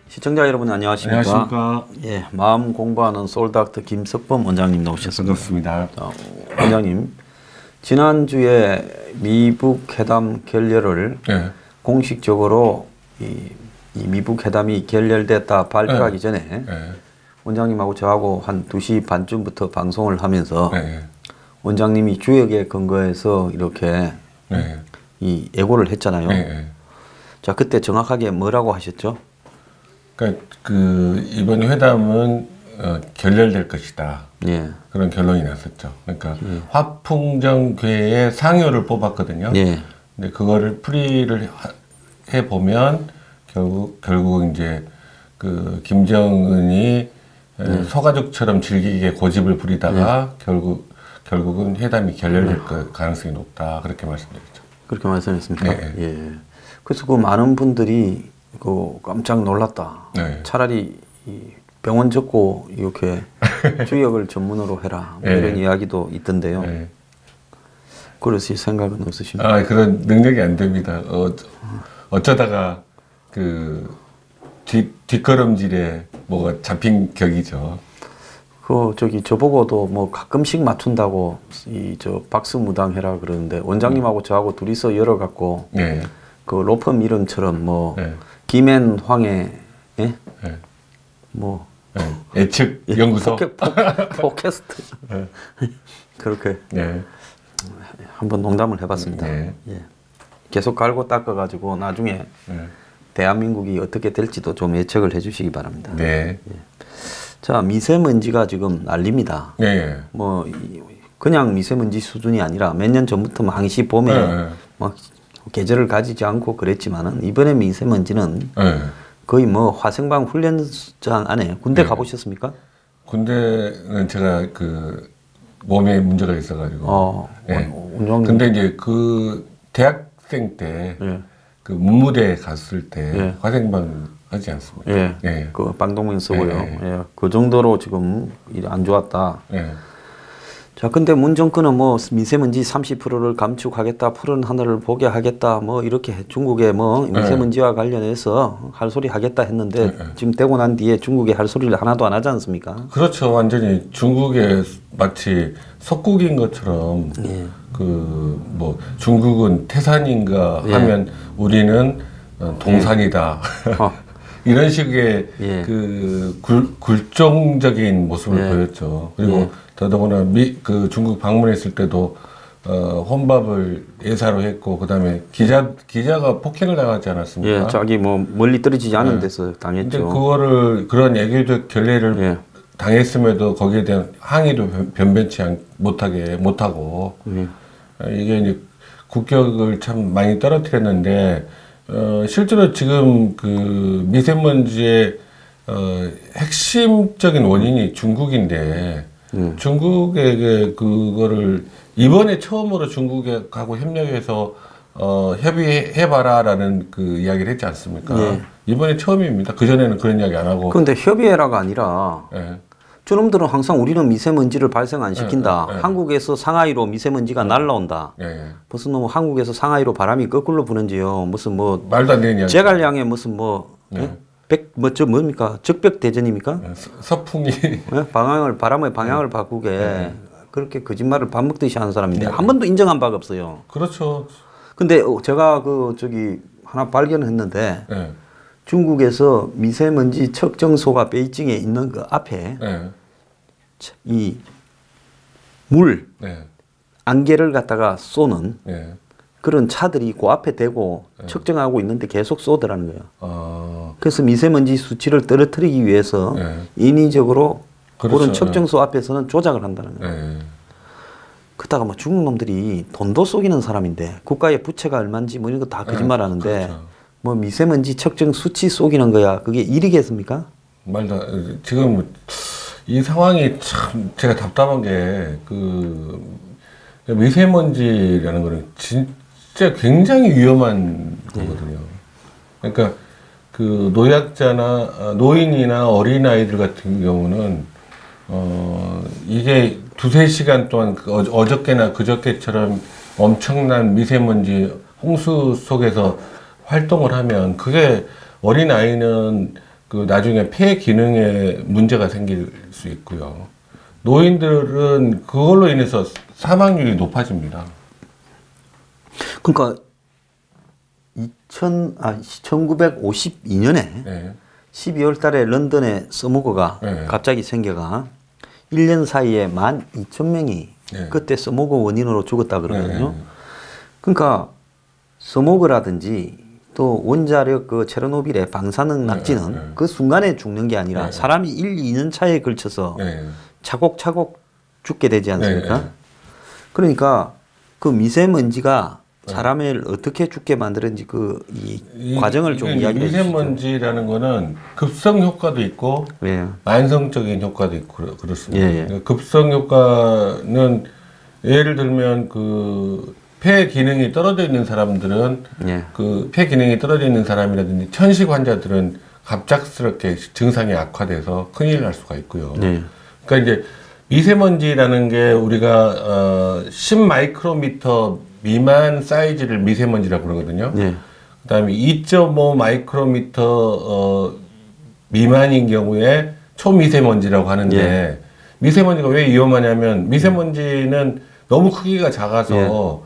시청자 여러분 안녕하십니까? 안녕하십니까? 예, 마음 공부하는 소울닥터 김석범 원장님 나오셨습니다. 반갑습니다. 원장님, 지난주에 미북 회담 결렬을 네. 공식적으로 이 미북 회담이 결렬됐다 발표하기 전에 원장님하고 저하고 한 2시 반쯤부터 방송을 하면서 원장님이 주역에 근거해서 이렇게 이 예고를 했잖아요. 자, 그때 정확하게 뭐라고 하셨죠? 그러니까 그 이번 회담은 결렬될 것이다. 예. 그런 결론이 났었죠. 그러니까 화풍정괴의 상효를 뽑았거든요. 예. 근데 그거를 풀이를 해 보면 결국 이제 그 김정은이 소가족처럼 즐기게 고집을 부리다가 결국은 회담이 결렬될 가능성이 높다. 그렇게 말씀드렸죠. 그렇게 말씀했습니까? 예. 그래서 그 많은 분들이 그 깜짝 놀랐다. 차라리 이 병원 접고 이렇게 주역을 전문으로 해라. 뭐 이런 이야기도 있던데요. 그러실 생각은 없으십니까? 아, 그런 능력이 안 됩니다. 어쩌다가 그 뒷걸음질에 뭐가 잡힌 격이죠. 그 저보고도 뭐 가끔씩 맞춘다고 저 박수무당 해라 그러는데 원장님하고 저하고 둘이서 열어갖고 그 로펌 이름처럼 뭐 김앤 황해 뭐 예측 연구소 팟캐스트 그렇게 한번 농담을 해봤습니다. 예. 계속 갈고 닦아가지고 나중에 대한민국이 어떻게 될지도 좀 예측을 해주시기 바랍니다. 예. 자, 미세먼지가 지금 난립니다. 뭐 그냥 미세먼지 수준이 아니라 몇 년 전부터 항시 봄에 막 계절을 가지지 않고 그랬지만은 이번에 미세먼지는 거의 뭐 화생방 훈련장 안에 군대 가보셨습니까? 군대는 제가 그 몸에 문제가 있어가지고. 근데 이제 그 대학생 때 그 문무대 갔을 때 화생방 하지 않습니까? 그 방독면 쓰고요. 그 정도로 지금 안 좋았다. 자, 근데 문 정권은 뭐 미세먼지 30%를 감축하겠다, 푸른 하늘을 보게 하겠다, 뭐 이렇게 중국의 뭐 미세먼지와 관련해서 할 소리 하겠다 했는데 지금 되고 난 뒤에 중국이 할 소리를 하나도 안 하지 않습니까? 그렇죠. 완전히 중국의 마치 속국인 것처럼 그 뭐 중국은 태산인가 하면 우리는 동산이다. 이런 식의 그 굴종적인 모습을 보였죠. 그리고 더더구나 그 중국 방문했을 때도 혼밥을 예사로 했고 그다음에 기자가 폭행을 당하지 않았습니까? 자기 뭐 멀리 떨어지지 않은 데서 당했죠. 근데 그거를 그런 애교적 결례를 당했음에도 거기에 대한 항의도 변변치 못하고 이게 이제 국격을 참 많이 떨어뜨렸는데 실제로 지금 그 미세먼지의 핵심적인 원인이 중국인데 중국에게 그거를 이번에 처음으로 중국하고 협력해서 협의해봐라라는 그 이야기를 했지 않습니까? 이번에 처음입니다. 그전에는 그런 이야기 안 하고. 그런데 협의해라가 아니라 저놈들은 항상 우리는 미세먼지를 발생 안 시킨다. 한국에서 상하이로 미세먼지가 날라온다. 무슨 뭐 한국에서 상하이로 바람이 거꾸로 부는지요. 무슨 뭐 말도 안 되는 이야기. 제갈량에 무슨 뭐 뭡니까? 적벽 대전입니까? 서풍이 바람의 방향을 바꾸게 그렇게 거짓말을 밥 먹듯이 하는 사람인데 한 번도 인정한 바가 없어요. 그렇죠. 근데 제가 하나 발견했는데 중국에서 미세먼지 측정소가 베이징에 있는 그 앞에 이 물 안개를 갖다가 쏘는 그런 차들이 그 앞에 대고 측정하고 있는데 계속 쏘더라는 거예요. 그래서 미세먼지 수치를 떨어뜨리기 위해서 인위적으로 그런 측정소 앞에서는 조작을 한다는 거예요. 그러다가 뭐 중국 놈들이 돈도 속이는 사람인데 국가의 부채가 얼마인지 뭐 이런 거 다 거짓말 하는데 뭐 미세먼지 측정 수치 속이는 거야. 그게 일이겠습니까? 말도 지금 이 상황이 참 제가 답답한 게 그 미세먼지라는 거는 진짜 굉장히 위험한 거거든요. 그러니까 그 노약자나 노인이나 어린아이들 같은 경우는 이게 2~3시간 동안 어저께나 그저께처럼 엄청난 미세먼지 홍수 속에서 활동을 하면 그게 어린아이는 그 나중에 폐 기능에 문제가 생길 수 있고요. 노인들은 그걸로 인해서 사망률이 높아집니다. 그러니까 1952년에 네. 12월 달에 런던에 스모그가 네. 갑자기 생겨가 1년 사이에 12,000명이 네. 그때 스모그 원인으로 죽었다 그러거든요. 네. 그러니까 스모그라든지 또 원자력 그 체르노빌의 방사능 낙지는 네. 그 순간에 죽는 게 아니라 네. 사람이 1~2년 차에 걸쳐서 네. 차곡차곡 죽게 되지 않습니까? 네. 그러니까 그 미세먼지가 사람을 어떻게 죽게 만드는지 이 과정을 좀 이야기해 주시죠. 미세먼지라는 거는 급성 효과도 있고 예. 만성적인 효과도 있고 그렇습니다. 예, 예. 그러니까 급성 효과는 예를 들면 그 폐 기능이 떨어져 있는 사람들은 예. 그 폐 기능이 떨어져 있는 사람이라든지 천식 환자들은 갑작스럽게 증상이 악화돼서 큰일 날 수가 있고요. 예. 그러니까 이제 미세먼지라는 게 우리가 10마이크로미터 미만 사이즈를 미세먼지라고 그러거든요. 예. 그다음에 2.5 마이크로미터 미만인 경우에 초미세먼지라고 하는데 예. 미세먼지가 왜 위험하냐면 미세먼지는 너무 크기가 작아서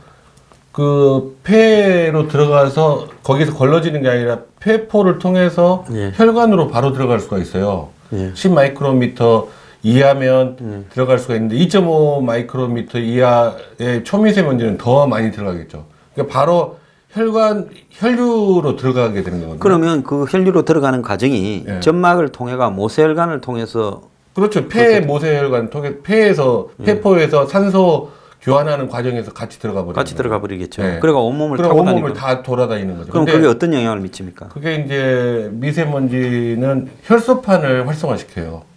그 폐로 들어가서 거기서 걸러지는 게 아니라 폐포를 통해서 예. 혈관으로 바로 들어갈 수가 있어요. 예. 10 마이크로미터 이하면 들어갈 수가 있는데 2.5 마이크로미터 이하의 초미세먼지는 더 많이 들어가겠죠. 그러니까 바로 혈류로 들어가게 되는 거거든요. 그러면 그 혈류로 들어가는 과정이 예. 점막을 통해가 모세혈관을 통해서 그렇죠. 폐 모세혈관 통해 폐에서 폐포에서 산소 교환하는 과정에서 같이 들어가 버리죠. 같이 들어가 버리겠죠. 네. 그러니까 온몸을 그럼 타고 온몸을 다니고. 다 돌아다니는 거죠. 그럼 근데 그게 어떤 영향을 미칩니까? 그게 이제 미세먼지는 혈소판을 활성화시켜요.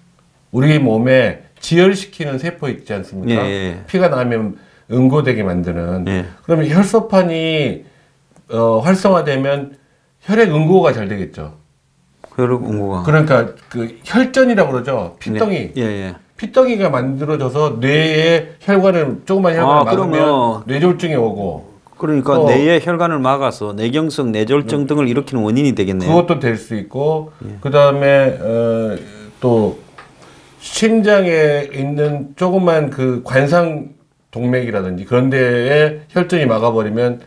우리 몸에 지혈시키는 세포 있지 않습니까? 예, 예. 피가 나면 응고되게 만드는. 예. 그러면 혈소판이 활성화되면 혈액 응고가 잘 되겠죠. 혈액 응고가. 그러니까 그 혈전이라고 그러죠. 피덩이. 예, 예. 피덩이가 만들어져서 뇌에 혈관을 조그만 혈관을 막으면 그러면 뇌졸중이 오고. 그러니까 뇌의 혈관을 막아서 뇌경색, 뇌졸중 등을 일으키는 원인이 되겠네요. 그것도 될 수 있고, 그 다음에 또 심장에 있는 조그만 그 관상 동맥이라든지 그런 데에 혈전이 막아버리면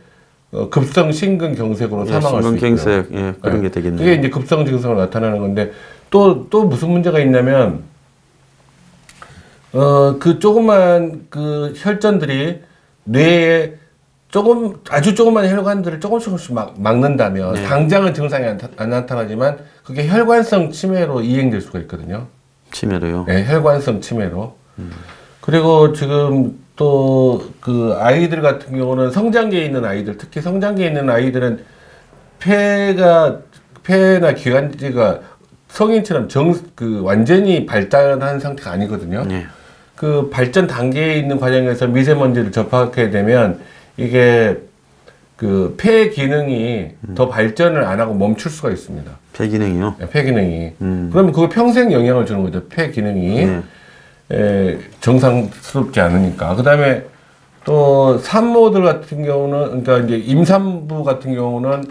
급성 심근경색으로 사망할 수 있고요. 심근경색, 예, 그런 게 되겠네요. 그게 이제 급성 증상으로 나타나는 건데 또 무슨 문제가 있냐면 그 조그만 그 혈전들이 뇌에 아주 조그만 혈관들을 조금씩 막는다면 당장은 증상이 안 나타나지만 그게 혈관성 치매로 이행될 수가 있거든요. 치매로요? 네, 혈관성 치매로. 그리고 지금 또 그 아이들 같은 경우는 성장기에 있는 아이들, 특히 성장기에 있는 아이들은 폐나 기관지가 성인처럼 완전히 발달한 상태가 아니거든요. 네. 그 발전 단계에 있는 과정에서 미세먼지를 접하게 되면 이게 그 폐 기능이 더 발전을 안 하고 멈출 수가 있습니다. 폐 기능이요? 네, 폐 기능이. 그러면 그거 평생 영향을 주는 거죠. 폐 기능이. 정상스럽지 않으니까. 그 다음에 또 산모들 같은 경우는, 그러니까 이제 임산부 같은 경우는,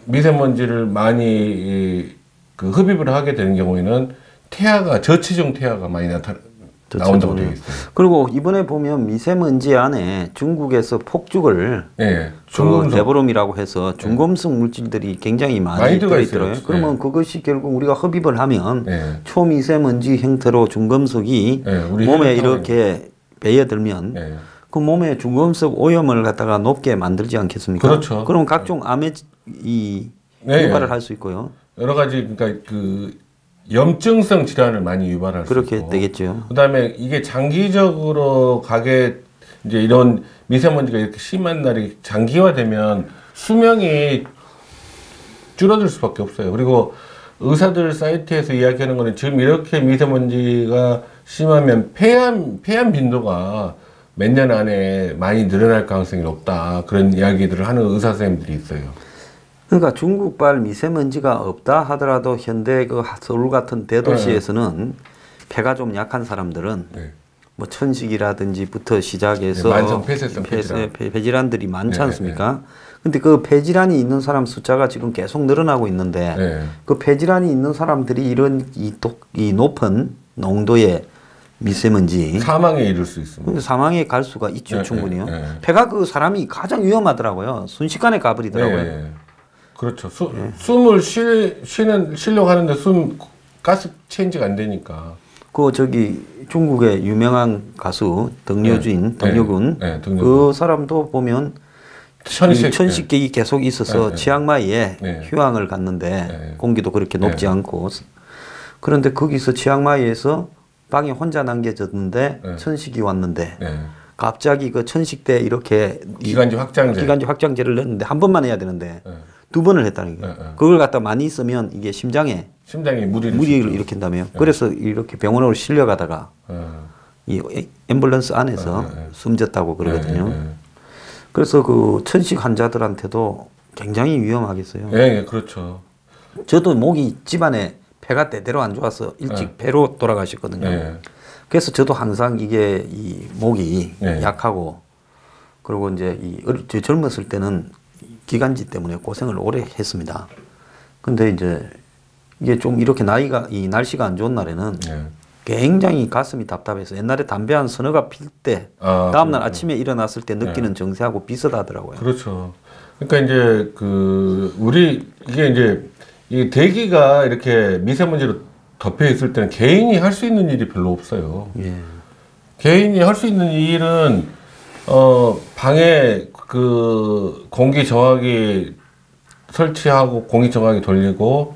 미세먼지를 많이 그 흡입을 하게 되는 경우에는 저체중 태아가 많이 나온다고 되어 있어요. 그리고 이번에 보면 미세먼지 안에 중국에서 폭죽을 중금속 데보름이라고 해서 중금속 물질들이 굉장히 많이 들어있더라고요. 그러면 그것이 결국 우리가 흡입을 하면 초미세먼지 형태로 중금속이 몸에 이렇게 배어들면 그 몸에 중금속 오염을 갖다가 높게 만들지 않겠습니까? 그렇죠. 그럼 각종 암에 유발을 할 수 있고요. 여러 가지 그러니까 그 염증성 질환을 많이 유발할 수 있고 그렇게 되겠죠. 그다음에 이게 장기적으로 이제 이런 미세먼지가 이렇게 심한 날이 장기화되면 수명이 줄어들 수밖에 없어요. 그리고 의사들 사이트에서 이야기하는 거는 지금 이렇게 미세먼지가 심하면 폐암 빈도가 몇 년 안에 많이 늘어날 가능성이 높다. 그런 이야기들을 하는 의사 선생님들이 있어요. 그러니까 중국발 미세먼지가 없다 하더라도 현대 그 서울 같은 대도시에서는 폐가 좀 약한 사람들은 뭐 천식이라든지부터 시작해서 만성 폐쇄성 폐질환들이 많지 않습니까? 근데 그 폐질환이 있는 사람 숫자가 지금 계속 늘어나고 있는데 그 폐질환이 있는 사람들이 이런 이 높은 농도의 미세먼지 사망에 이를 수 있습니다. 사망에 갈 수가 있죠, 충분히요. 폐가 그 사람이 가장 위험하더라고요. 순식간에 가버리더라고요. 그렇죠. 숨을 쉬려고 하는데 가스 체인지가 안 되니까. 그 저기 중국의 유명한 가수 덩여준, 그 사람도 보면 천식객이 계속 있어서 치앙마이에 휴양을 갔는데 공기도 그렇게 높지 않고 그런데 거기서 치앙마이에서 방에 혼자 남겨졌는데 천식이 왔는데 갑자기 그 천식대 이렇게 기관지 확장제를 넣었는데 한 번만 해야 되는데 2번을 했다는 거예요. 그걸 갖다 많이 쓰면 이게 심장에 무리를 일으킨다며요. 그래서 이렇게 병원으로 실려가다가 이 앰뷸런스 안에서 숨졌다고 그러거든요. 그래서 그 천식 환자들한테도 굉장히 위험하겠어요. 그렇죠. 저도 목이 집안에 폐가 대대로 안 좋아서 일찍 폐로 돌아가셨거든요. 그래서 저도 항상 이게 이 목이 약하고 그리고 이제 저 젊었을 때는 기관지 때문에 고생을 오래 했습니다. 근데 이제 이게 좀 이렇게 이 날씨가 안 좋은 날에는 굉장히 가슴이 답답해서 옛날에 담배 한 서너가 필 때 다음날 아침에 일어났을 때 느끼는 정세하고 비슷하더라고요. 그렇죠. 그러니까 이제 이게 이제 이 대기가 이렇게 미세먼지로 덮여 있을 때는 개인이 할 수 있는 일이 별로 없어요. 개인이 할 수 있는 일은 방에 그 공기 정화기 설치하고 공기 정화기 돌리고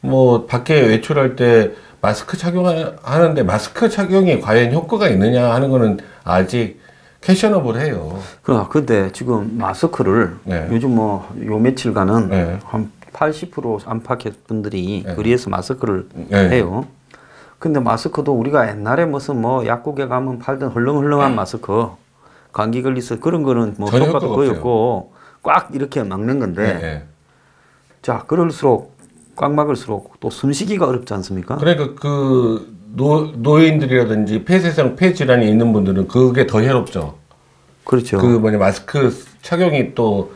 뭐 밖에 외출할 때 마스크 착용하는데 마스크 착용이 과연 효과가 있느냐 하는 거는 아직 캐셔너블해요. 근데 지금 마스크를 요즘 뭐 요 며칠간은 한 80% 안팎의 분들이 거리에서 마스크를 해요. 근데 마스크도 우리가 옛날에 무슨 뭐 약국에 가면 팔던 헐렁헐렁한 마스크 감기 걸려서 그런 거는 뭐 효과도 거의 없고 꽉 이렇게 막는 건데 자 그럴수록 꽉 막을수록 또 숨쉬기가 어렵지 않습니까? 그러니까 그 노인들이라든지 폐쇄성 폐질환이 있는 분들은 그게 더 해롭죠. 그렇죠. 마스크 착용이 또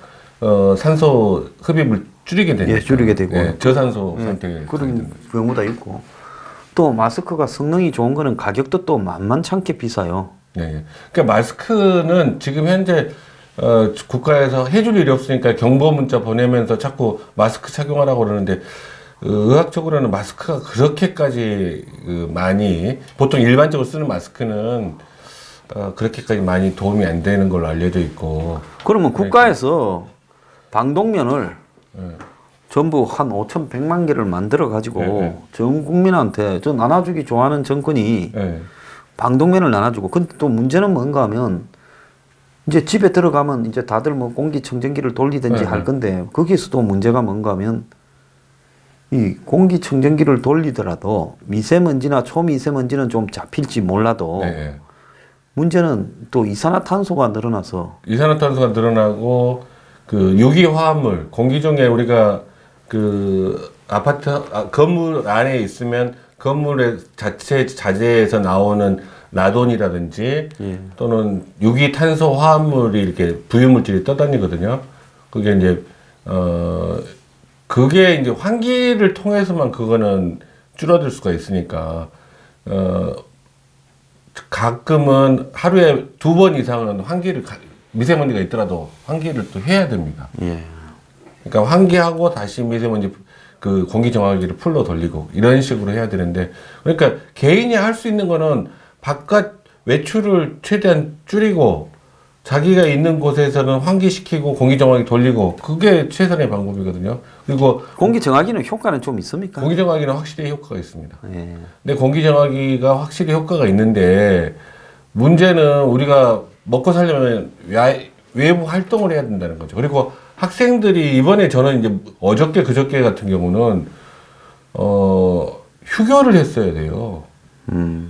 산소 흡입을 줄이게 되니까. 줄이게 되고 저산소 상태에 그런 경우도 있고 또 마스크가 성능이 좋은 거는 가격도 또 만만찮게 비싸요. 그러니까 마스크는 지금 현재 국가에서 해줄 일이 없으니까 경보 문자 보내면서 자꾸 마스크 착용하라고 그러는데 의학적으로는 마스크가 그렇게까지 많이 보통 일반적으로 쓰는 마스크는 그렇게까지 많이 도움이 안 되는 걸로 알려져 있고 그러면 국가에서 방독면을 전부 한 5,100만 개를 만들어 가지고 전 국민한테 저 나눠주기 좋아하는 정권이 방독면을 나눠주고 근데 또 문제는 뭔가 하면 이제 집에 들어가면 이제 다들 뭐 공기청정기를 돌리든지 할 건데 거기에서도 문제가 뭔가 하면 이 공기청정기를 돌리더라도 미세먼지나 초미세먼지는 좀 잡힐지 몰라도 문제는 또 이산화탄소가 늘어나고 그 유기화합물 공기 중에 우리가 그 아파트 건물 안에 있으면 건물의 자재에서 나오는 라돈이라든지 또는 유기탄소 화합물이 이렇게 부유물질이 떠다니거든요. 그게 이제 그게 이제 환기를 통해서만 그거는 줄어들 수가 있으니까 가끔은 하루에 2번 이상은 미세먼지가 있더라도 환기를 또 해야 됩니다. 그러니까 환기하고 다시 미세먼지 그 공기정화기를 풀로 돌리고 이런 식으로 해야 되는데 그러니까 개인이 할 수 있는 거는 바깥 외출을 최대한 줄이고 자기가 있는 곳에서는 환기시키고 공기정화기 돌리고 그게 최선의 방법이거든요. 그리고 공기정화기는 효과는 좀 있습니까? 공기정화기는 확실히 효과가 있습니다. 근데 공기정화기가 확실히 효과가 있는데 문제는 우리가 먹고 살려면 외부 활동을 해야 된다는 거죠. 그리고 학생들이 이번에 저는 이제 어저께 그저께 같은 경우는 휴교를 했어야 돼요.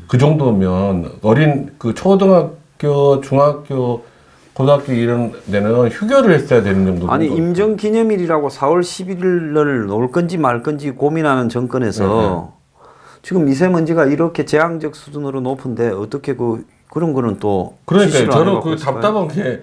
그 정도면 어린 그 초등학교 대학교, 중학교, 고등학교 이런 데는 휴교를 했어야 되는 정도. 아니 임정기념일이라고 4월 11일을 놓을 건지 말 건지 고민하는 정권에서 지금 미세먼지가 이렇게 재앙적 수준으로 높은데 어떻게 그런 거는 또 그러니까 저는 그 답답한 게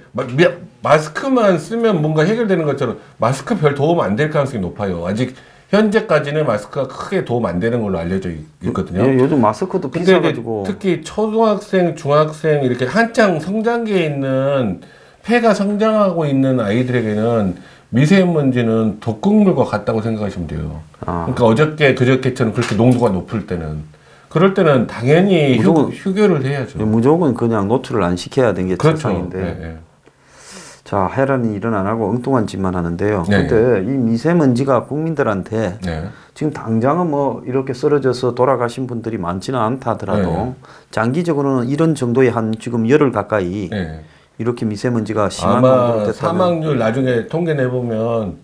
마스크만 쓰면 뭔가 해결되는 것처럼 마스크 별 도움 안 될 가능성이 높아요. 아직 현재까지는 마스크가 크게 도움 안 되는 걸로 알려져 있거든요. 예, 요즘 마스크도 비싸가지고 특히 초등학생, 중학생 이렇게 한창 성장기에 있는 폐가 성장하고 있는 아이들에게는 미세먼지는 독극물과 같다고 생각하시면 돼요. 그러니까 어저께 그저께처럼 그렇게 농도가 높을 때는 그럴 때는 당연히 휴교를 해야죠. 무조건 그냥 노출을 안 시켜야 되는 게 그렇죠. 정상인데. 네, 네. 자, 해란이 일은 안 하고 엉뚱한 짓만 하는데요. 네. 근데 이 미세먼지가 국민들한테 네. 지금 당장은 뭐 이렇게 쓰러져서 돌아가신 분들이 많지는 않다 하더라도 네. 장기적으로는 이런 정도의 한 지금 열흘 가까이 네. 이렇게 미세먼지가 심한 아마 정도로 사망률 나중에 통계 내보면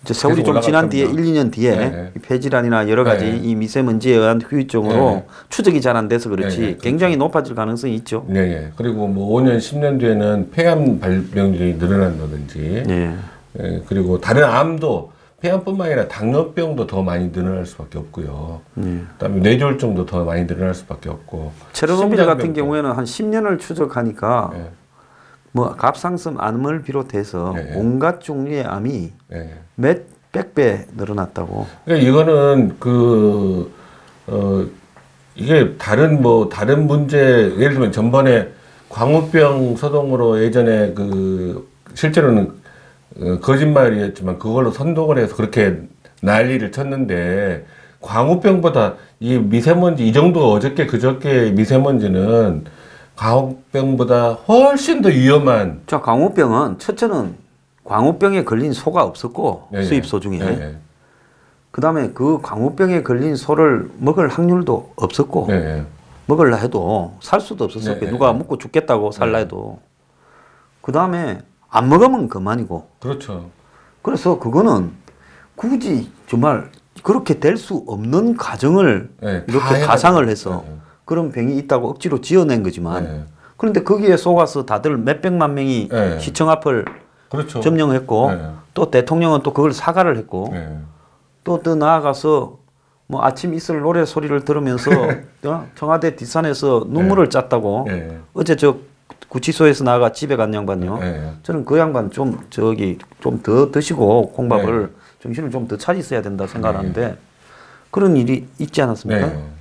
이제 세월이 좀 지난 뒤에 1, 2년 뒤에 네. 폐질환이나 여러 가지 네. 이 미세먼지에 의한 후유증으로 네. 추적이 잘 안 돼서 그렇지 네. 굉장히 높아질 가능성이 있죠. 네, 네. 그리고 뭐 5년, 10년 뒤에는 폐암 발병률이 늘어난다든지 네. 그리고 다른 암도 폐암뿐만 아니라 당뇨병도 더 많이 늘어날 수밖에 없고요. 그다음에 뇌졸중도 더 많이 늘어날 수밖에 없고. 체르노빌 같은 경우에는 한 10년을 추적하니까 네. 뭐 갑상선 암을 비롯해서 네. 온갖 종류의 암이 네. 몇백 배 늘어났다고. 그러니까 이거는 이게 다른 문제 예를 들면 전번에 광우병 소동으로 예전에 실제로는 거짓말이었지만 그걸로 선동을 해서 그렇게 난리를 쳤는데 광우병보다 이 미세먼지 이 정도 어저께 그저께 미세먼지는 광우병보다 훨씬 더 위험한. 자, 광우병은 첫째는 광우병에 걸린 소가 없었고 네, 수입소 중에 네. 그다음에 그 광우병에 걸린 소를 먹을 확률도 없었고 네. 먹으려 해도 살 수도 없었었고 네, 누가 먹고 죽겠다고 살라 해도 그다음에 안 먹으면 그만이고. 그렇죠. 그래서 그거는 굳이 정말 그렇게 될 수 없는 가정을 네, 이렇게 가상을 해서 그런 병이 있다고 억지로 지어낸 거지만 그런데 거기에 속아서 다들 몇백만 명이 시청 앞을 그렇죠. 점령했고 또 대통령은 또 그걸 사과를 했고 또 더 나아가서 뭐 아침 이슬 노래 소리를 들으면서 청와대 뒷산에서 눈물을 짰다고. 어제 저 구치소에서 나가 집에 간 양반요. 저는 그 양반 좀 더 드시고 콩밥을 정신을 좀 더 차리셔야 된다 생각하는데 그런 일이 있지 않았습니까?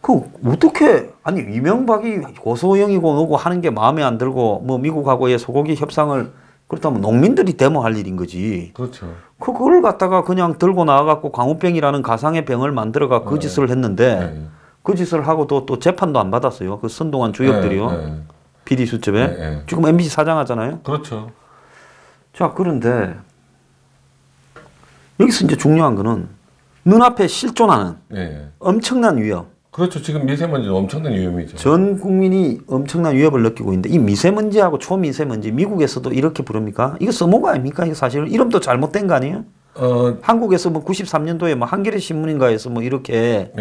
그 어떻게 아니 이명박이 고소영이고 뭐고 하는 게 마음에 안 들고 뭐 미국하고의 소고기 협상을 그렇다면 농민들이 데모할 일인 거지. 그렇죠. 그걸 갖다가 그냥 들고 나와갖고 광우병이라는 가상의 병을 만들어가 그 짓을 했는데 그 짓을 하고도 또 재판도 안 받았어요. 그 선동한 주역들이요. 비리 수첩에. 지금 MBC 사장 하잖아요. 그렇죠. 자, 그런데 여기서 이제 중요한 거는 눈앞에 실존하는 엄청난 위협. 그렇죠. 지금 미세먼지는 엄청난 위험이죠. 전 국민이 엄청난 위협을 느끼고 있는데 이 미세먼지하고 초미세먼지 미국에서도 이렇게 부릅니까? 이거 써먹어 아닙니까? 이거 사실 이름도 잘못된 거 아니에요? 한국에서 뭐 93년도에 뭐 한겨레 신문인가에서 뭐 이렇게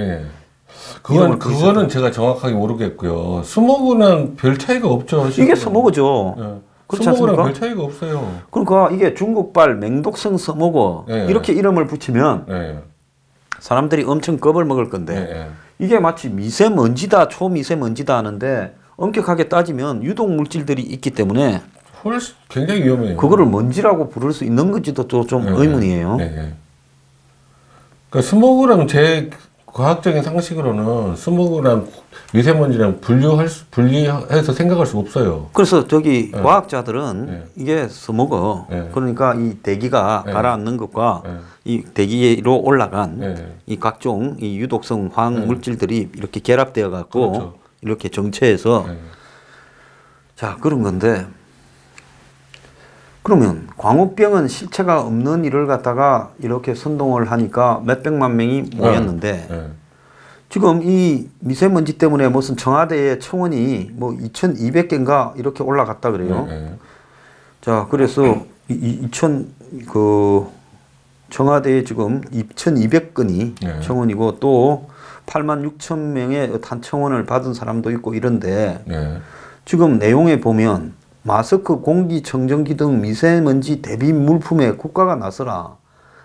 그거는 제가 정확하게 모르겠고요. 스모그는 별 차이가 없죠. 이게 스모그죠. 그렇지 스모그랑 않습니까? 별 차이가 없어요. 그러니까 이게 중국발 맹독성 스모그 이렇게 이름을 붙이면 사람들이 엄청 겁을 먹을 건데 이게 마치 미세먼지다 초미세먼지다 하는데 엄격하게 따지면 유독 물질들이 있기 때문에 훨씬 굉장히 위험해요. 그거를 먼지라고 부를 수 있는 건지도 또 좀 의문이에요. 그러니까 스모그랑 제 과학적인 상식으로는 스모그랑 미세먼지랑 분리해서 생각할 수 없어요. 그래서 저기 과학자들은 이게 스모그 그러니까 이 대기가 가라앉는 것과 이 대기로 올라간 이 각종 이 유독성 화학 물질들이 이렇게 결합되어 갖고 이렇게 정체해서 자 그런 건데 그러면 광우병은 실체가 없는 일을 갖다가 이렇게 선동을 하니까 몇백만 명이 모였는데 지금 이 미세먼지 때문에 무슨 청와대의 청원이 뭐 2,200개인가 이렇게 올라갔다 그래요. 자, 그래서 청와대에 지금 2,200건이 청원이고 또 86,000명의 단 청원을 받은 사람도 있고 이런데 지금 내용에 보면 마스크, 공기청정기 등 미세먼지 대비 물품에 국가가 나서라.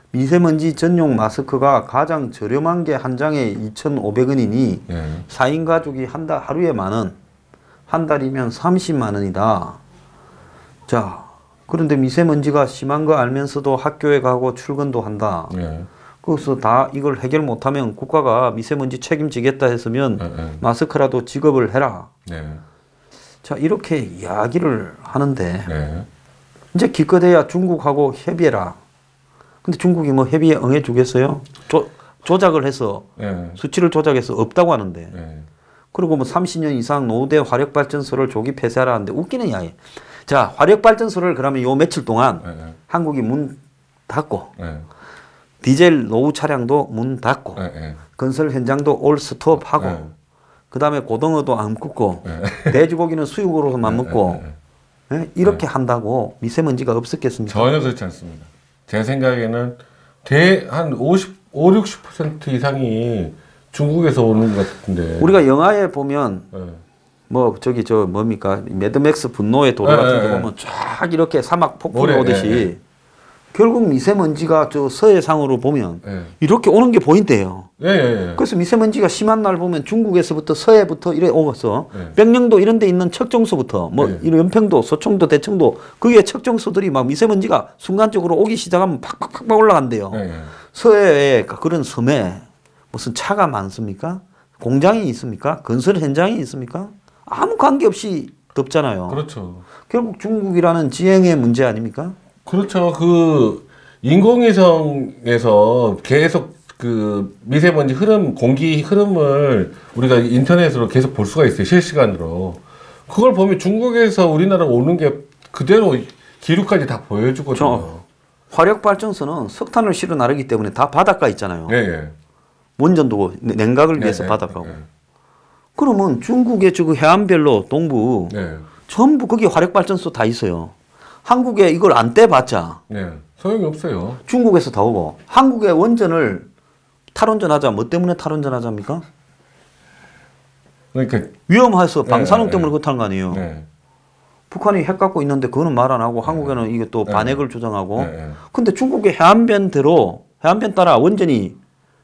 미세먼지 전용 마스크가 가장 저렴한 게 한 장에 2,500원이니 4인 가족이 하루에 10,000원, 한 달이면 30만 원이다. 자, 그런데 미세먼지가 심한 거 알면서도 학교에 가고 출근도 한다. 그래서 다 이걸 해결 못하면 국가가 미세먼지 책임지겠다 했으면 마스크라도 지급을 해라. 자, 이렇게 이야기를 하는데 이제 기껏해야 중국하고 협의해라. 근데 중국이 뭐 협의에 응해주겠어요? 조작을 해서 수치를 조작해서 없다고 하는데 그리고 뭐 30년 이상 노후된 화력발전소를 조기 폐쇄하라 하는데 웃기는 이야기. 자, 화력발전소를 그러면 요 며칠 동안 한국이 문 닫고 디젤 노후 차량도 문 닫고 건설 현장도 올 스톱하고 그 다음에 고등어도 안 굽고 돼지고기는 수육으로만 먹고 이렇게 한다고 미세먼지가 없었겠습니까? 전혀 그렇지 않습니다. 제 생각에는 한 60% 이상이 중국에서 오는 것 같은데. 우리가 영화에 보면 뭐 저기 저 뭡니까 매드맥스 분노의 도로 같은 거 보면 쫙 이렇게 사막 폭풍이 오듯이 결국 미세먼지가 저 서해상으로 보면 이렇게 오는 게 보인대요. 그래서 미세먼지가 심한 날 보면 중국에서부터 서해부터 이래 오면서 백령도 이런 데 있는 척정소부터 뭐 이런 연평도, 소청도, 대청도 그게 척정소들이 막 미세먼지가 순간적으로 오기 시작하면 팍팍팍 올라간대요. 서해에 그런 섬에 무슨 차가 많습니까? 공장이 있습니까? 건설 현장이 있습니까? 아무 관계없이 덥잖아요. 그렇죠. 결국 중국이라는 지형의 문제 아닙니까? 그렇죠. 그 인공위성에서 계속 그 미세먼지 흐름, 공기 흐름을 우리가 인터넷으로 계속 볼 수가 있어요. 실시간으로. 그걸 보면 중국에서 우리나라 오는 게 그대로 기류까지 다 보여주거든요. 화력발전소는 석탄을 실어 나르기 때문에 다 바닷가 있잖아요. 원전도 냉각을 위해서 바닷가고. 그러면 중국의 저 해안별로 동부 전부 거기 화력발전소 다 있어요. 한국에 이걸 안 떼봤자 소용이 없어요. 중국에서 다 오고 한국의 원전을 탈원전하자. 뭐 때문에 탈원전하자입니까? 그러니까 위험해서 방사능 때문에 그렇다는 거 아니에요. 북한이 핵 갖고 있는데 그거는 말 안 하고 한국에는 이게 또 반핵을 주장하고 근데 중국의 해안변대로 해안변 따라 원전이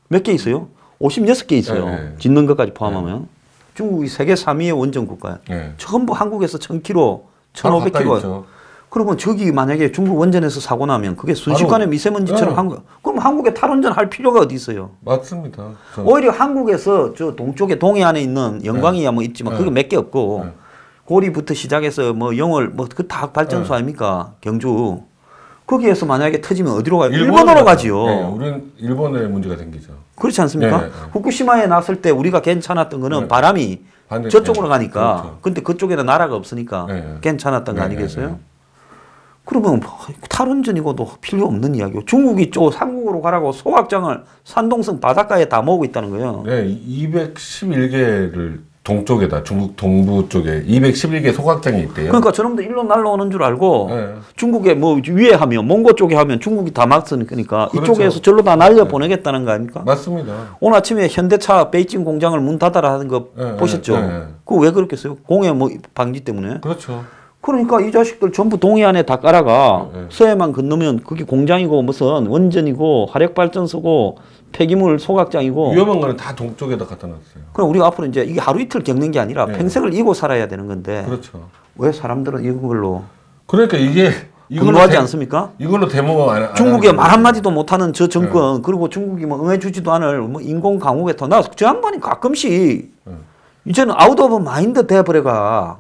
몇 개 있어요? 56개 있어요. 짓는 것까지 포함하면. 중국이 세계 3위의 원전 국가예요. 전부 한국에서 1000km, 1500km. 그러면 저기 만약에 중국 원전에서 사고 나면 그게 순식간에 미세먼지처럼 그럼 한국에 탈원전 할 필요가 어디 있어요? 맞습니다. 오히려 한국에서 저 동쪽에 동해안에 있는 영광이야 뭐 있지만 그게 몇 개 없고 고리부터 시작해서 뭐 영월 뭐 그 다 발전소 아닙니까? 경주. 거기에서 만약에 터지면 어디로 가요? 일본으로 가지요. 우리는 일본에 문제가 생기죠. 그렇지 않습니까? 후쿠시마에 났을 때 우리가 괜찮았던 거는 바람이 저쪽으로 가니까. 그렇죠. 근데 그쪽에는 나라가 없으니까 괜찮았던 거 아니겠어요? 그러면 탈원전이고도 필요 없는 이야기고 중국이 한국으로 가라고 소각장을 산동성 바닷가에 다 모으고 있다는 거예요. 211개를 동쪽에다 중국 동부 쪽에 211개 소각장이 있대요. 그러니까 저놈들 일로 날라오는 줄 알고 중국에 뭐 위에 하면 몽고 쪽에 하면 중국이 다 막으니까 그렇죠. 이쪽에서 절로 다 날려 보내겠다는 거 아닙니까? 맞습니다. 오늘 아침에 현대차 베이징 공장을 문 닫아라 하는 거 보셨죠? 그거 왜 그렇겠어요? 공해 뭐 방지 때문에. 그렇죠. 그러니까 이 자식들 전부 동해안에 다 깔아가 서해만 건너면 그게 공장이고 무슨 원전이고 화력발전소고 폐기물 소각장이고 위험한 거는 다 동쪽에다 갖다 놨어요. 그럼 우리가 앞으로 이제 이게 하루 이틀 겪는 게 아니라 평생을 이고 살아야 되는 건데 그렇죠. 왜 사람들은 이걸로 그러니까 이게 분노하지 않습니까? 이걸로 대모 안 중국에 말 한마디도 못하는 저 정권 그리고 중국이 뭐 응해주지도 않을 뭐 인공 강국에 더 나 저 양반이 가끔씩 이제는 아웃 오브 마인드 돼버려가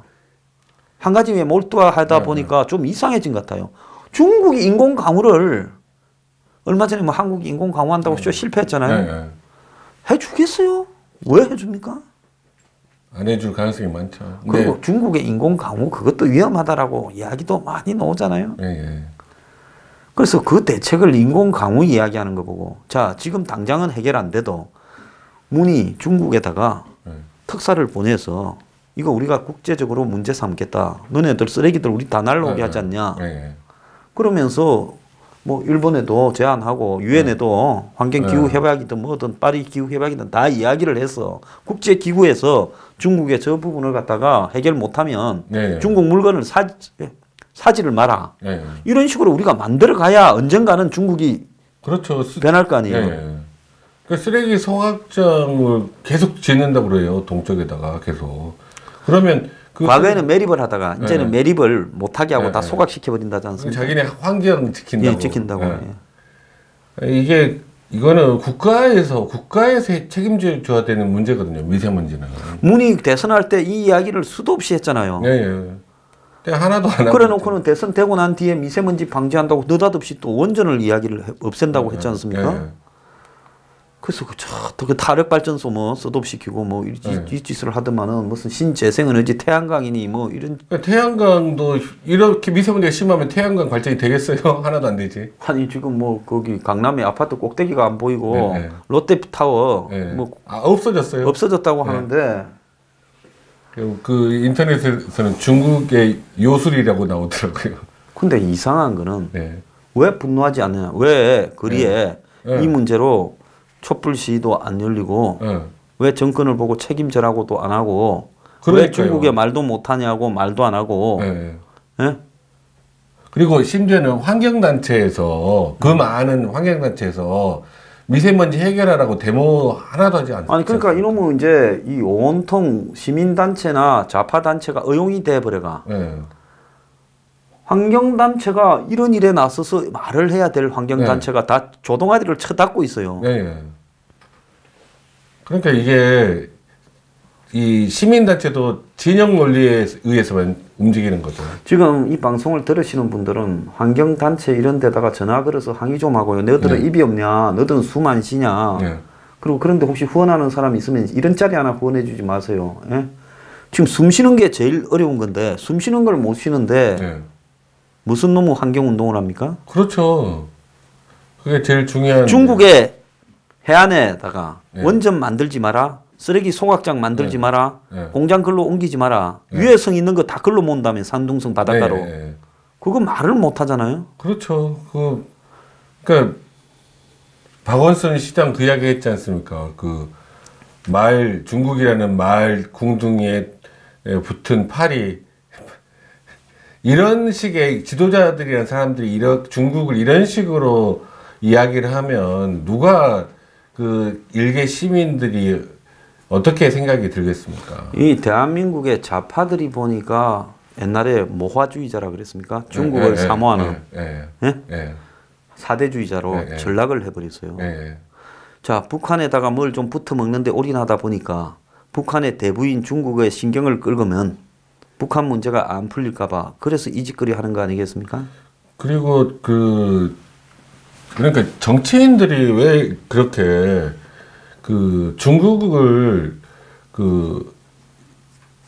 한 가지 왜 몰두하다 보니까 좀 이상해진 것 같아요. 중국이 인공 강우를 얼마 전에 뭐 한국이 인공 강우한다고 실패했잖아요. 해주겠어요? 왜 해줍니까? 안 해줄 가능성이 많죠. 그리고 중국의 인공 강우 그것도 위험하다라고 이야기도 많이 나오잖아요. 그래서 그 대책을 인공 강우 이야기하는 거 보고 자 지금 당장은 해결 안 돼도 문이 중국에다가 특사를 보내서 이거 우리가 국제적으로 문제 삼겠다. 너네들 쓰레기들 우리 다 날라오게 하지 않냐. 그러면서 뭐 일본에도 제안하고 유엔에도 환경 기후 협약이든 뭐든 파리 기후 협약이든 다 이야기를 해서 국제 기구에서 중국의 저 부분을 갖다가 해결 못하면 중국 물건을 사지를 마라. 이런 식으로 우리가 만들어 가야 언젠가는 중국이 그렇죠. 변할 거 아니에요. 그 쓰레기 소각장을 계속 짓는다고 그래요. 동쪽에다가 계속. 그러면 과거에는 매립을 하다가 이제는 매립을 못하게 하고 다 소각시켜 버린다지 않습니까? 자기네 환경 지킨다고. 지킨다고. 이거는 국가에서 책임져야 되는 문제거든요. 미세먼지는. 문이 대선할 때 이 이야기를 수도 없이 했잖아요. 하나도 안 하고. 그래놓고는 대선 되고 난 뒤에 미세먼지 방지한다고 느닷없이 또 원전을 이야기를 없앤다고 했지 않습니까? 그래서 그 타력발전소 뭐 셋업시키고 뭐 이 짓을 하더만은 무슨 신재생에너지 태양광이니 뭐 이런. 태양광도 이렇게 미세먼지가 심하면 태양광 발전이 되겠어요? 하나도 안 되지. 아니 지금 뭐 거기 강남에 아파트 꼭대기가 안 보이고 롯데타워 뭐 없어졌어요. 없어졌다고 하는데. 그 인터넷에서는 중국의 요술이라고 나오더라고요. 근데 이상한 거는 왜 분노하지 않느냐? 왜 거리에 이 문제로 촛불 시위도 안 열리고 왜 정권을 보고 책임져라고도 안 하고 왜 중국에 말도 못하냐고 말도 안 하고 그리고 심지어는 환경단체에서 그 많은 환경단체에서 미세먼지 해결하라고 데모 하나도 하지 않습니까? 아니 그러니까 이놈은 이제 이 온통 시민단체나 좌파단체가 의용이 돼버려가 환경단체가 이런 일에 나서서 말을 해야 될 환경단체가 다 조동아리를 쳐닫고 있어요. 그러니까 이게 이 시민단체도 진영 논리에 의해서만 움직이는 거죠. 지금 이 방송을 들으시는 분들은 환경단체 이런 데다가 전화 걸어서 항의 좀 하고요. 너희들은 입이 없냐? 너희들은 숨 안 쉬냐? 그리고 그런데 혹시 후원하는 사람이 있으면 이런 짜리 하나 후원해 주지 마세요. 지금 숨 쉬는 게 제일 어려운 건데 숨 쉬는 걸 못 쉬는데 무슨 놈의 환경운동을 합니까? 그렇죠. 그게 제일 중요한. 중국의 해안에다가 원전 만들지 마라. 쓰레기 소각장 만들지 마라. 공장 글로 옮기지 마라. 유해성 있는 거 다 글로 모은다며 산둥성 바닷가로. 그거 말을 못 하잖아요. 그렇죠. 그러니까 박원순 시장 그 이야기 했지 않습니까? 그 말 중국이라는 말 궁둥이에 붙은 팔이 이런 식의 지도자들이란 사람들이 중국을 이런 식으로 이야기를 하면 누가 그 일개 시민들이 어떻게 생각이 들겠습니까? 이 대한민국의 좌파들이 보니까 옛날에 모화주의자라 그랬습니까? 중국을 사모하는 사대주의자로 전락을 해버렸어요. 자, 북한에다가 뭘 좀 붙어 먹는데 올인하다 보니까 북한의 대부인 중국의 신경을 끌으면 북한 문제가 안 풀릴까봐 그래서 이 짓거리 하는 거 아니겠습니까? 그리고 그러니까 정치인들이 왜 그렇게 중국을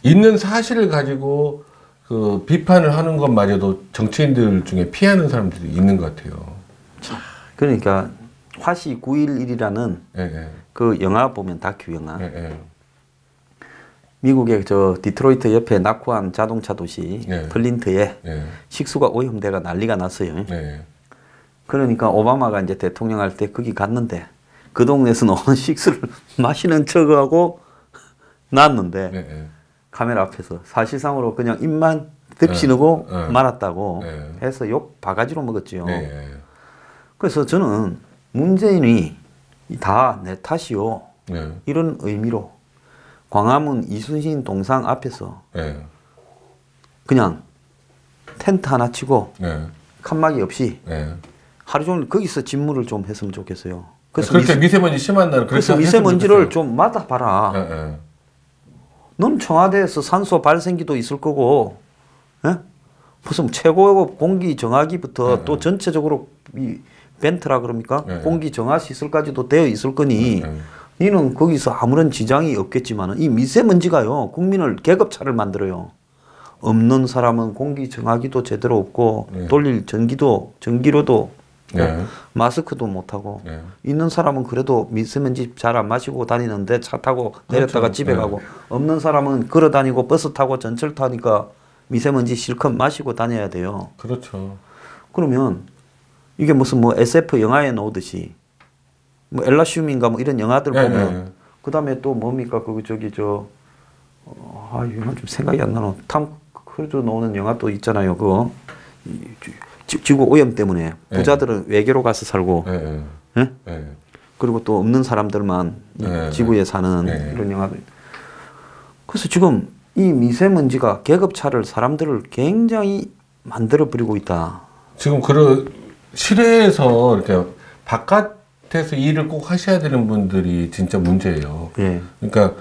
있는 사실을 가지고 비판을 하는 것마저도 정치인들 중에 피하는 사람들이 있는 것 같아요. 그러니까 화시 9.11이라는 그 영화 보면 다큐 영화. 미국의 저 디트로이트 옆에 낙후한 자동차 도시 플린트에 식수가 오염돼가 난리가 났어요. 그러니까 오바마가 이제 대통령 할 때 거기 갔는데 그 동네에서는 식수를 마시는 척하고 놨는데 카메라 앞에서 사실상으로 그냥 입만 득신하고 말았다고 해서 욕 바가지로 먹었지요. 그래서 저는 문재인이 다 내 탓이요. 이런 의미로 광화문 이순신 동상 앞에서 그냥 텐트 하나 치고 칸막이 없이 하루 종일 거기서 집무를 좀 했으면 좋겠어요. 그래서 미세먼지 심한 날은 그래서 미세먼지를 좀 맡아봐라. 넌 청와대에서 산소 발생기도 있을 거고 무슨 최고급 공기 정화기부터 또 전체적으로 이 벤트라 그럽니까? 공기 정화 시설까지도 되어 있을 거니 니는 거기서 아무런 지장이 없겠지만 이 미세먼지가요 국민을 계급차를 만들어요. 없는 사람은 공기 정화기도 제대로 없고 돌릴 전기로도 마스크도 못하고 있는 사람은 그래도 미세먼지 잘 안 마시고 다니는데 차 타고 내렸다가 집에 가고 없는 사람은 걸어 다니고 버스 타고 전철 타니까 미세먼지 실컷 마시고 다녀야 돼요. 그렇죠. 그러면 이게 무슨 뭐 SF 영화에 나오듯이 뭐 엘라 슈민가 뭐 이런 영화들 보면 그다음에 또 뭡니까 그 저기 영화 좀 생각이 안 나노. 탐 크루즈 나오는 영화 또 있잖아요. 그거 지구 오염 때문에 부자들은 외계로 가서 살고, 그리고 또 없는 사람들만 지구에 사는 이런 영화들. 그래서 지금 이 미세먼지가 계급차를 사람들을 굉장히 만들어 버리고 있다. 지금 실내에서 이렇게 바깥에서 일을 꼭 하셔야 되는 분들이 진짜 문제예요. 그러니까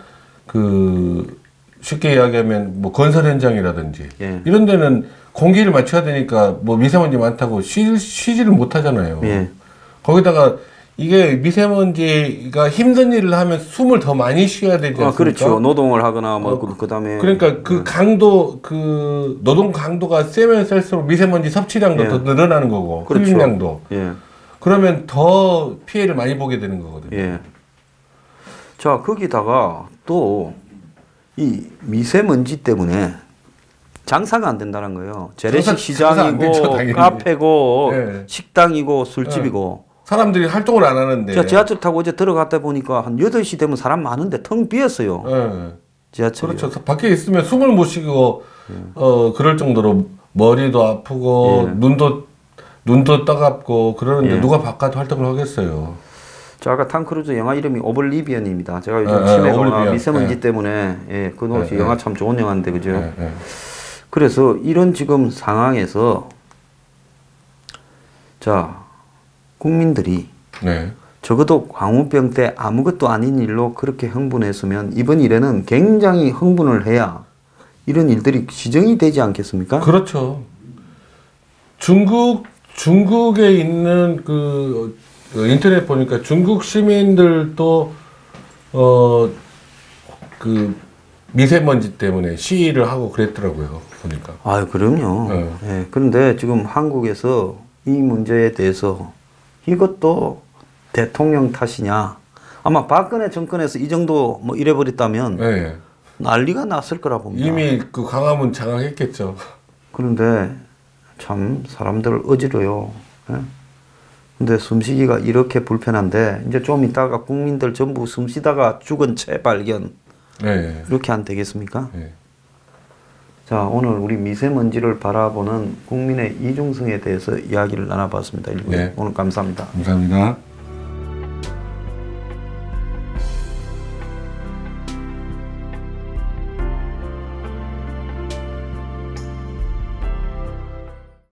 쉽게 이야기하면 뭐 건설 현장이라든지 이런 데는 공기를 맞춰야 되니까 뭐 미세먼지 많다고 쉬지를 못 하잖아요. 거기다가 이게 미세먼지가 힘든 일을 하면 숨을 더 많이 쉬어야 되지 않습니까? 그렇죠. 노동을 하거나 뭐 그다음에 그러니까 노동 강도가 세면 셀수록 미세먼지 섭취량도 더 늘어나는 거고, 그렇죠. 흡입량도. 그러면 더 피해를 많이 보게 되는 거거든요. 자, 거기다가 또 이 미세먼지 때문에 장사가 안 된다는 거예요. 재래식 시장이고 카페고 식당이고 술집이고 사람들이 활동을 안 하는데. 제가 지하철 타고 어제 들어갔다 보니까 한 8시 되면 사람 많은데 텅 비었어요. 지하철이. 그렇죠. 밖에 있으면 숨을 못 쉬고 그럴 정도로 머리도 아프고 눈도 따갑고 그러는데 누가 바깥 활동을 하겠어요. 저 아까 탐 크루즈 영화 이름이 오블리비언입니다. 제가 요즘 치매가 미세먼지 때문에 그거 영화 참 좋은 영화인데 그죠? 그래서 이런 지금 상황에서 자 국민들이 적어도 광우병 때 아무것도 아닌 일로 그렇게 흥분했으면 이번 일에는 굉장히 흥분을 해야 이런 일들이 시정이 되지 않겠습니까? 그렇죠. 중국에 있는 인터넷 보니까 중국 시민들도 미세먼지 때문에 시위를 하고 그랬더라고요. 보니까. 그럼요. 그런데 지금 한국에서 이 문제에 대해서 이것도 대통령 탓이냐. 아마 박근혜 정권에서 이 정도 뭐 이래버렸다면 난리가 났을 거라 봅니다. 이미 광화문 장악했겠죠. 그런데 참 사람들 어지러요. 근데 숨쉬기가 이렇게 불편한데 이제 좀 이따가 국민들 전부 숨쉬다가 죽은 채 발견 이렇게 안 되겠습니까? 자, 오늘 우리 미세먼지를 바라보는 국민의 이중성에 대해서 이야기를 나눠봤습니다. 오늘 감사합니다. 감사합니다.